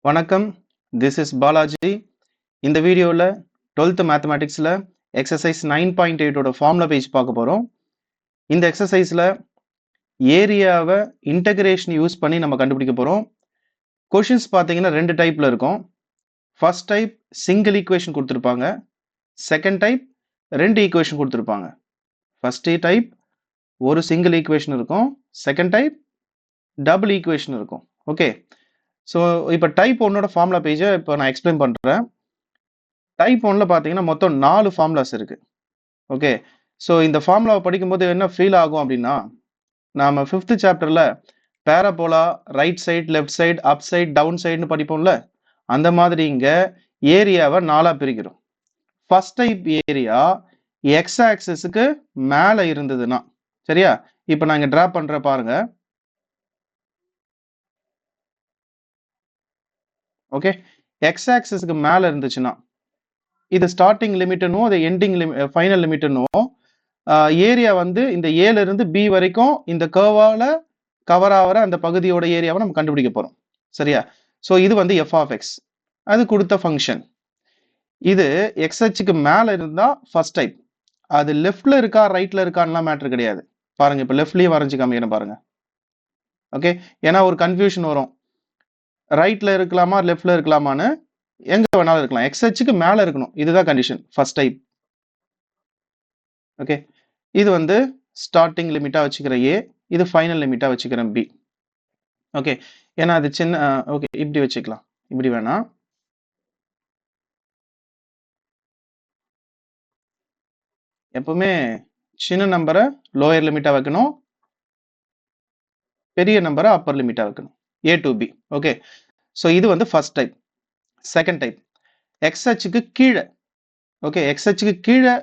வணக்கம், this is Balaji. இந்த வீடியோவில் 12th மேத்தமேட்டிக்ஸில் எக்ஸசைஸ் 9.8 ஃபார்முலா பேஜ் பார்க்க போகிறோம். இந்த எக்ஸசைஸில் ஏரியாவை இன்டகிரேஷன் யூஸ் பண்ணி நம்ம கண்டுபிடிக்க போகிறோம். கொஷின்ஸ் பார்த்தீங்கன்னா ரெண்டு டைப்பில் இருக்கும். ஃபர்ஸ்ட் டைப் சிங்கிள் ஈக்குவேஷன் கொடுத்துருப்பாங்க, செகண்ட் டைப் ரெண்டு ஈக்குவேஷன் கொடுத்துருப்பாங்க. ஃபர்ஸ்ட் டைப் ஒரு சிங்கிள் ஈக்குவேஷன் இருக்கும், செகண்ட் டைப் டபுள் ஈக்குவேஷன் இருக்கும். ஓகே, ஸோ இப்போ டைப் ஒன்னோட ஃபார்முலா பேஜை இப்போ நான் எக்ஸ்பிளைன் பண்ணுறேன். டைப் ஒன்ல பார்த்தீங்கன்னா மொத்தம் 4 ஃபார்முலாஸ் இருக்கு. ஓகே, ஸோ இந்த ஃபார்முலாவை படிக்கும்போது என்ன ஃபீல் ஆகும் அப்படின்னா, நாம 5th சாப்டர்ல parabola right side, left side, up side, down சைடுன்னு படிப்போம்ல, அந்த மாதிரி இங்க ஏரியாவை 4ஆ பிரிக்கிறோம். ஃபர்ஸ்ட் டைப் ஏரியா எக்ஸ் ஆக்சிஸுக்கு மேலே இருந்ததுன்னா, சரியா? இப்போ நான் இங்க டிரா பண்ற பாருங்க. ஓகே, எக்ஸ் ஆக்சிஸ்க்கு மேல இருந்துச்சுன்னா இது ஸ்டார்டிங் லிமிட்னும் அது எண்டிங் ஃபைனல் லிமிட்னும் ஏரியா வந்து இந்த ஏல இருந்து பி வரைக்கும் இந்த கர்வால கவர் ஆகிற அந்த பகுதியோட ஏரியாவை நம்ம கண்டுபிடிக்க போறோம், சரியா? ஸோ இது வந்து எஃப் ஆஃப் எக்ஸ், அது கொடுத்த ஃபங்க்ஷன். இது எக்ஸ் ஹெச்சுக்கு மேல இருந்தா ஃபர்ஸ்ட் டைப். அது லெஃப்ட்ல இருக்கா ரைட்ல இருக்கான்லாம் மேட்டர் கிடையாது. பாருங்க, இப்போ லெஃப்ட்லயே வரைஞ்சு காமிக்கிறேன் பாருங்க. ஓகே, ஏன்னா ஒரு கன்ஃபியூஷன் வரும், ரைட்ல இருக்கலாமா லெஃப்ட்ல இருக்கலாமான்னு. எங்க வேணாலும் இருக்கலாம், எக்ஸ்ஹெச்சுக்கு மேல இருக்கணும், இதுதான் கண்டிஷன் ஃபர்ஸ்ட் டைப். ஓகே, இது வந்து ஸ்டார்டிங் லிமிட்டா வச்சுக்கிற ஏ, இது ஃபைனல் லிமிட்டா வச்சுக்கிறேன் பி. ஓகே, ஏன்னா அது சின்ன, ஓகே இப்படி வச்சுக்கலாம், இப்படி வேணாம். எப்பவுமே சின்ன நம்பரை லோயர் லிமிட்டா வைக்கணும், பெரிய நம்பரை அப்பர் லிமிட்டா வைக்கணும், A to B. Okay, so இது வந்து ஃபர்ஸ்ட் டைப். செகண்ட் டைப் எக்ஸ்ஹெச்சுக்கு கீழே, ஓகே எக்ஸ்ஹெச்சுக்கு கீழே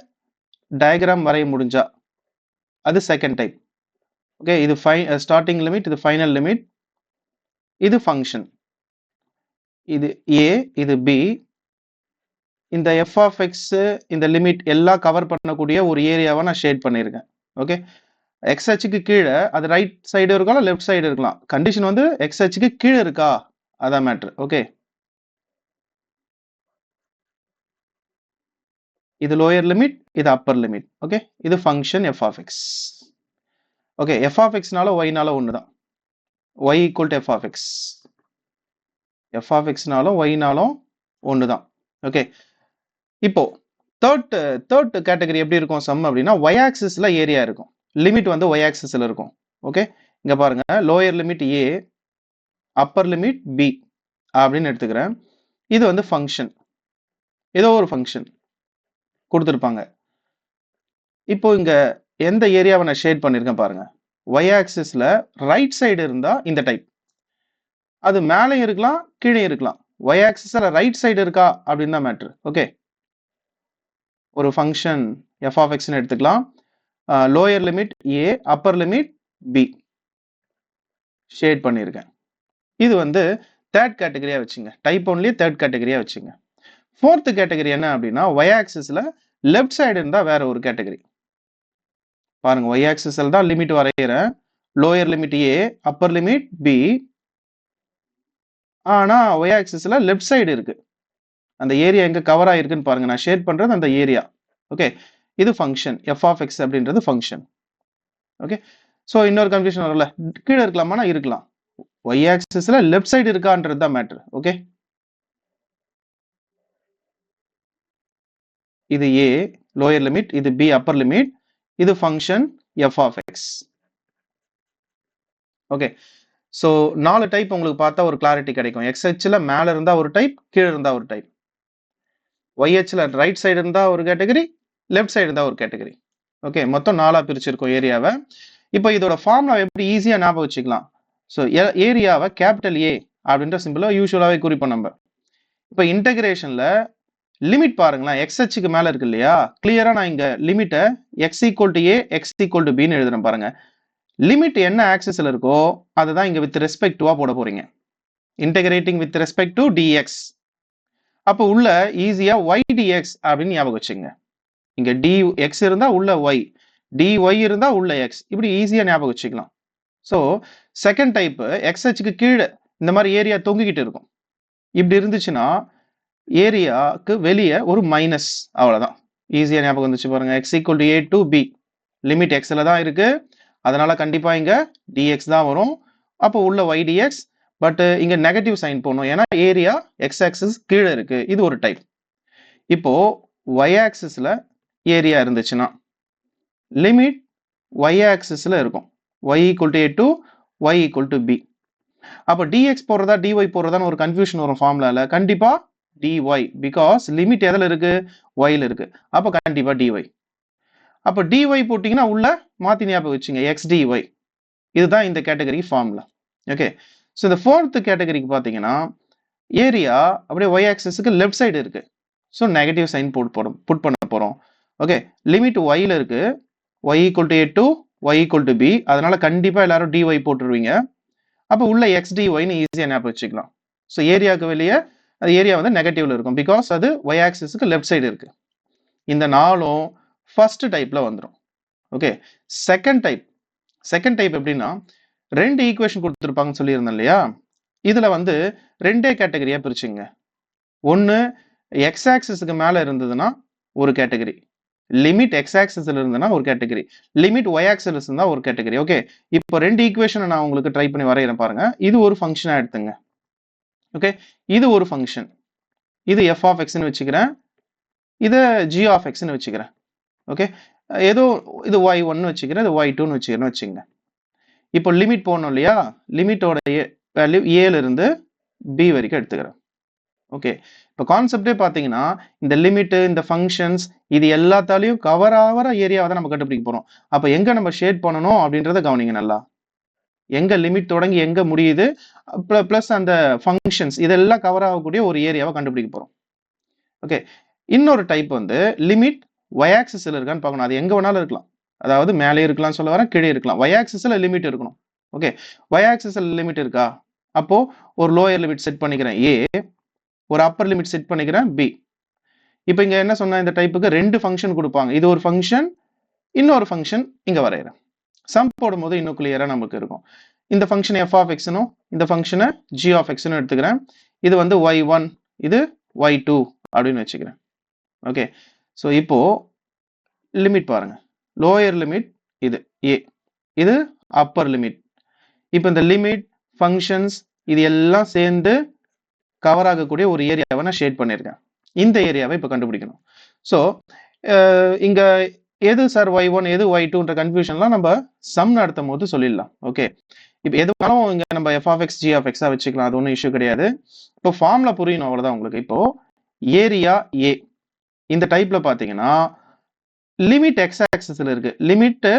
டயக்ராம் வரைய முடிஞ்சா அது செகண்ட் டைப். ஓகே, இது ஸ்டார்டிங் லிமிட், இது ஃபைனல் லிமிட், இது ஃபங்க்ஷன். இது ஏ, இது பி. இந்த எஃப் ஆஃப் எக்ஸ், இந்த லிமிட் எல்லாம் கவர் பண்ணக்கூடிய ஒரு ஏரியாவை நான் ஷேட் பண்ணியிருக்கேன். ஓகே, எக்ஸ்ஹெச்சுக்கு கீழே அது ரைட் சைடு இருக்கலாம், லெஃப்ட் சைடு இருக்கலாம். கண்டிஷன் வந்து எக்ஸ்ஹெச்சுக்கு கீழே இருக்கா, அதான் மேட்ரு. ஓகே, இது லோயர் லிமிட், இது அப்பர் லிமிட். ஓகே, இது function F of X. Okay, f of எக்ஸ்னால ஒய்னால ஒன்று தான், y equal to f of x. F of எக்ஸ்னாலும் ஒய்னாலும் ஒன்று தான். ஓகே, இப்போ தேர்ட் கேட்டகரி எப்படி இருக்கும் சம் அப்படின்னா, ஒய் ஆக்சிஸ்ல ஏரியா இருக்கும், லிமிட் வந்து ஒய் ஆக்சிஸ்ல இருக்கும். ஓகே, இங்க பாருங்க, லோயர் லிமிட் ஏ, அப்பர் லிமிட் பி அப்படின்னு எடுத்துக்கிறேன். இது வந்து ஃபங்க்ஷன், ஏதோ ஒரு ஃபங்க்ஷன் கொடுத்துருப்பாங்க. இப்போ இங்க எந்த ஏரியாவை நான் ஷேட் பண்ணிருக்கேன் பாருங்க. ஒய் ஆக்சிஸ்ல ரைட் சைடு இருந்தா இந்த டைப், அது மேலே இருக்கலாம் கீழே இருக்கலாம். ஒய் ஆக்சிஸ்ல ரைட் சைடு இருக்கா அப்படின்னு தான் மேட்ரு. ஓகே, ஒரு ஃபங்க்ஷன் எஃப் ஆஃப் எக்ஸ்னு எடுத்துக்கலாம். லோயர் லிமிட் ஏ, அப்பர் லிமிட் பி ஷேட் பண்ணியிருக்கேன். இது வந்து தேர்ட் கேட்டகரியா வச்சுங்க, டைப் ஒன்லயே தேர்ட் கேட்டகரியா வச்சுங்க. ஃபோர்த் கேட்டகரி என்ன அப்படின்னா, ஒய் ஆக்சிஸ்ல லெஃப்ட் சைடு இருந்தா வேற ஒரு கேட்டகரி. பாருங்க, ஒய் ஆக்சிஸ்ல தான் லிமிட் வரைகிறேன், லோயர் லிமிட் ஏ, அப்பர் லிமிட் பி. ஆனா ஒய் ஆக்சிஸ்ல லெஃப்ட் சைடு இருக்கு, அந்த ஏரியா எங்க கவர் ஆயிருக்குன்னு பாருங்க, நான் ஷேட் பண்றது அந்த ஏரியா. ஓகே, இது ஃபங்க்ஷன் எஃப் ஆஃப் எக்ஸ் அப்படின்றது ஃபங்க்ஷன். ஓகே, ஸோ இன்னொரு கன்ஃபியூஷன் வரல, கீழே இருக்கலாமா, இருக்கலாம். ஒய் ஆக்சிஸ்ல லெஃப்ட் சைடு இருக்கான்றது தான் மேட்ரு. ஓகே, இது ஏ லோயர் லிமிட், இது பி அப்பர் லிமிட், இது function F of X. Okay, so 4 type உங்களுக்கு பார்த்தா ஒரு கிளாரிட்டி கிடைக்கும். எக்ஸ்ஹெச்ல மேல இருந்தா ஒரு டைப், கீழே இருந்தா ஒரு டைப். ஒய்ஹெச்ல ரைட் சைடு இருந்தா ஒரு கேட்டகரி, லெஃப்ட் சைடு இருந்தா ஒரு கேட்டகரி. ஓகே, மொத்தம் 4ஆ பிரிச்சிருக்கோம் ஏரியாவை. இப்போ இதோட ஃபார்முலா எப்படி ஈஸியா ஞாபகம் வச்சுக்கலாம். ஸோ ஏரியாவை கேபிட்டல் ஏ அப்படின்ற சிம்பிளா யூஸ்வலாவே குறிப்போம் நம்ம. இப்போ இன்டகிரேஷன்ல லிமிட் பாருங்களேன், எக்ஸ்ஹெச்சுக்கு மேல இருக்கு இல்லையா, கிளியரா நான் இங்க லிமிட்டை x equal to a, x equal to பின்னு எழுதுறேன் பாருங்க. லிமிட் என்ன ஆக்சிஸ்ல இருக்கோ அதுதான் இங்க வித் ரெஸ்பெக்ட் டுவா போட போறீங்க, integrating with respect to dx. அப்போ உள்ள ஈஸியா ஒய் டிஎக்ஸ் அப்படின்னு ஞாபகம் வச்சுங்க. இங்க டி எக்ஸ் இருந்தா உள்ள ஒய், dy இருந்தா உள்ள எக்ஸ், இப்படி ஈஸியா ஞாபகம் வச்சுக்கலாம். ஸோ செகண்ட் டைப் எக்ஸ்ஹெச்சுக்கு கீழே இந்த மாதிரி ஏரியா தொங்கிக்கிட்டு இருக்கும். இப்படி இருந்துச்சுன்னா ஏரியாக்கு வெளியே ஒரு மைனஸ், அவ்வளவுதான். ஈஸியா ஞாபகம் வந்துச்சு பாருங்க. x = a to b, limit xல தான் இருக்கு, அதனால கண்டிப்பா இங்க dx தான் வரும். அப்போ உள்ள y dx, பட் இங்க நெகட்டிவ் சைன் போடணும், ஏன்னா ஏரியா x ஆக்சிஸ் கீழே இருக்கு. இது ஒரு டைப். இப்போ y ஆக்சிஸ்ல ஏரியா இருந்துச்சுன்னா லிமிட் y ஆக்சிஸ்ல இருக்கும், y = a to y = b. அப்ப dx போடுறதா dy போடுறதான்னு ஒரு கன்ஃபியூஷன் வரும் ஃபார்முலால. கண்டிப்பா dy, பிகாஸ் லிமிட் எதுல இருக்கு, y ல இருக்கு. அப்ப கண்டிப்பா dy. அப்ப dy போட்டீங்கன்னா உள்ள மாத்தி ஞாபகம் வச்சுங்க, x dy. இதுதான் இந்த கேட்டகரி ஃபார்முலா. ஓகே, ஸோ இந்த ஃபோர்த் கேட்டகரிக்கு பார்த்தீங்கன்னா ஏரியா அப்படியே y ஆக்சிஸ்க்கு லெஃப்ட் சைடு இருக்கு. ஸோ நெகட்டிவ் சைன் புட் பண்ண போறோம். ஓகே, லிமிட் y ல இருக்கு, y = a to y = b, அதனால கண்டிப்பா எல்லாரும் dy போட்டுருவீங்க. அப்போ உள்ள x dy ன்னு ஈஸியா ஞாபகம் வச்சுக்கலாம். ஸோ ஏரியாவுக்கு வெளியே அது ஏரியா வந்து நெகட்டிவ்ல இருக்கும், பிகாஸ் அது y ஆக்சிஸ்க்கு லெஃப்ட் சைடு இருக்கு. இந்த நாலும் ஃபர்ஸ்ட் டைப்ல வந்துடும். ஓகே, செகண்ட் டைப் எப்படின்னா, ரெண்டு ஈக்குவேஷன் கொடுத்துருப்பாங்கன்னு சொல்லியிருந்தேன் இல்லையா, இதுல வந்து ரெண்டே கேட்டகரியா பிரிச்சுங்க. ஒன்னு எக்ஸ் ஆக்சிஸ்க்கு மேல இருந்ததுன்னா ஒரு கேட்டகரி, லிமிட் எக்ஸ் ஆக்சிஸ்ல இருந்ததுன்னா ஒரு கேட்டகரி, லிமிட் ஒய் ஆக்சிஸ் இருந்தா ஒரு கேட்டகரி. ஓகே, இப்போ ரெண்டு ஈக்குவேஷனை நான் உங்களுக்கு ட்ரை பண்ணி வரைகிறேன் பாருங்க. இது ஒரு ஃபங்க்ஷனா எடுத்துங்க. ஓகே, இது ஒரு ஃபங்க்ஷன், இது f of x ன்னு வச்சுக்கிறேன், இதை g of x ன்னு வச்சுக்கிறேன். ஓகே, ஏதோ இது y1 வச்சுக்கிறேன், இது y2 வச்சுக்கிறேன்னு வச்சுங்க. இப்போ லிமிட் போடணும் இல்லையா, லிமிட்டோட வேல்யூ ஏல இருந்து b வரைக்கும் எடுத்துக்கிறேன். ஓகே, இப்போ கான்செப்டே பார்த்தீங்கன்னா இந்த லிமிட், இந்த ஃபங்க்ஷன்ஸ், இது எல்லாத்தாலையும் கவர் ஆகிற ஏரியாவை தான் நம்ம கண்டுபிடிக்க போறோம். அப்போ எங்க நம்ம ஷேட் பண்ணணும் அப்படின்றத கவனிங்க நல்லா. எங்க லிமிட் தொடங்கி எங்க முடியுது, பிளஸ் அந்த ஃபங்க்ஷன்ஸ், இதெல்லாம் கவர் ஆகக்கூடிய ஒரு ஏரியாவை கண்டுபிடிக்க போறோம். ஓகே, இன்னொரு டைப் வந்து லிமிட் y ஆக்சிஸ்ல இருக்கான்னு பார்க்கணும். அது எங்க வேணாலும் இருக்கலாம், அதாவது மேலே இருக்கலாம் சொல்ல வரேன், கீழே இருக்கலாம். y ஆக்சிஸ்ல லிமிட் இருக்கணும். ஓகே, y ஆக்சிஸ்ல லிமிட் இருக்கா, அப்போ ஒரு லோயர் லிமிட் செட் பண்ணிக்கிறேன் a, ஒரு அப்பர் லிமிட் செட் பண்ணிக்கிறேன் b. இப்போ இங்க என்ன சொன்ன, இந்த டைப்புக்கு ரெண்டு ஃபங்க்ஷன் கொடுப்பாங்க, இது ஒரு ஃபங்க்ஷன், இன்னொரு ஃபங்க்ஷன் இங்க வரைகிறேன். சம் போடும்போது இன்னும் கிளியரா நமக்கு இருக்கும். இந்த ஃபங்க்ஷன் f of x னும் இந்த ஃபங்க்ஷனை g of x னும் எடுத்துக்கிறேன். இது வந்து y1, இது y2 அப்படின்னு வச்சுக்கிறேன். ஓகே, ஸோ இப்போ லிமிட் பாருங்க, லோயர் லிமிட் இது a, இது அப்பர் லிமிட். இப்போ இந்த லிமிட், ஃபங்க்ஷன்ஸ், இது எல்லாம் சேர்ந்து கவர் ஆகக்கூடிய ஒரு ஏரியாவை நான் ஷேட் பண்ணியிருக்கேன். இந்த ஏரியாவை இப்போ கண்டுபிடிக்கணும். ஸோ இங்க எது சார் y1 எது y2ன்ற கன்ஃபியூஷன்லாம் நம்ம சம் நடத்தும் போது சொல்லிடலாம். ஓகே, இப்போ எதுவாலும் இங்க நம்ம f of x g of x வச்சுக்கலாம், அது ஒன்றும் இஷ்யூ கிடையாது. இப்போ ஃபார்முலா புரியணும், அவ்வளவுதான் உங்களுக்கு. இப்போ ஏரியா a இந்த டைப்ல பாத்தீங்கன்னா லிமிட் எக்ஸ் ஆக்சிஸ்ல இருக்கு, லிமிட்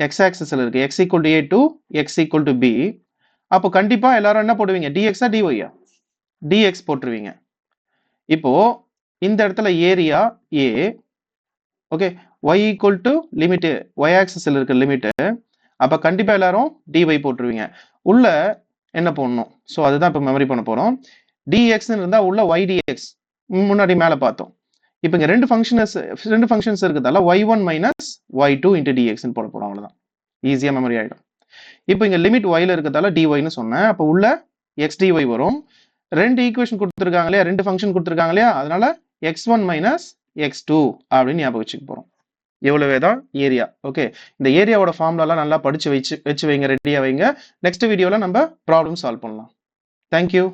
எக்ஸ் ஆக்சிஸ்ல இருக்கு, x = a to x = b. அப்போ கண்டிப்பா எல்லாரும் என்ன போடுவீங்க, dx dy dx போட்டுருவீங்க. இப்போ இந்த இடத்துல area a, okay, y = limit y ஆக்சிஸ்ல இருக்க லிமிட், அப்ப கண்டிப்பா எல்லாரும் dy போட்டுருவீங்க. உள்ள என்ன போடணும், ஸோ அதுதான் இப்போ மெமரி பண்ண போறோம். dx இருந்தா உள்ள y dx முன்னாடி மேல பார்த்தோம். இப்போ இங்க ரெண்டு ஃபங்க்ஷன்ஸ் இருக்கிறதால y1 - y2 × dx போட போறோம், அவ்வளவுதான். ஈஸியா மெமரி ஆயிடும். இப்போ இங்க லிமிட் y ல இருக்கிறதால dy ன்னு சொன்னேன், அப்போ உள்ள x dy வரும். ரெண்டு ஈக்குவேஷன் கொடுத்துருக்காங்க இல்லையா, ரெண்டு ஃபங்க்ஷன் கொடுத்துருக்காங்க இல்லையா, அதனால x1 - x2 அப்படின்னு ஞாபகம் வச்சுக்க போறோம். எவ்வளவுதான் ஏரியா. ஓகே, இந்த ஏரியாவோட ஃபார்முலாலாம் நல்லா படிச்சு வச்சு வைங்க, ரெடியா வைங்க. நெக்ஸ்ட் வீடியோல நம்ம ப்ராப்ளம் சால்வ் பண்ணலாம். தேங்க்யூ.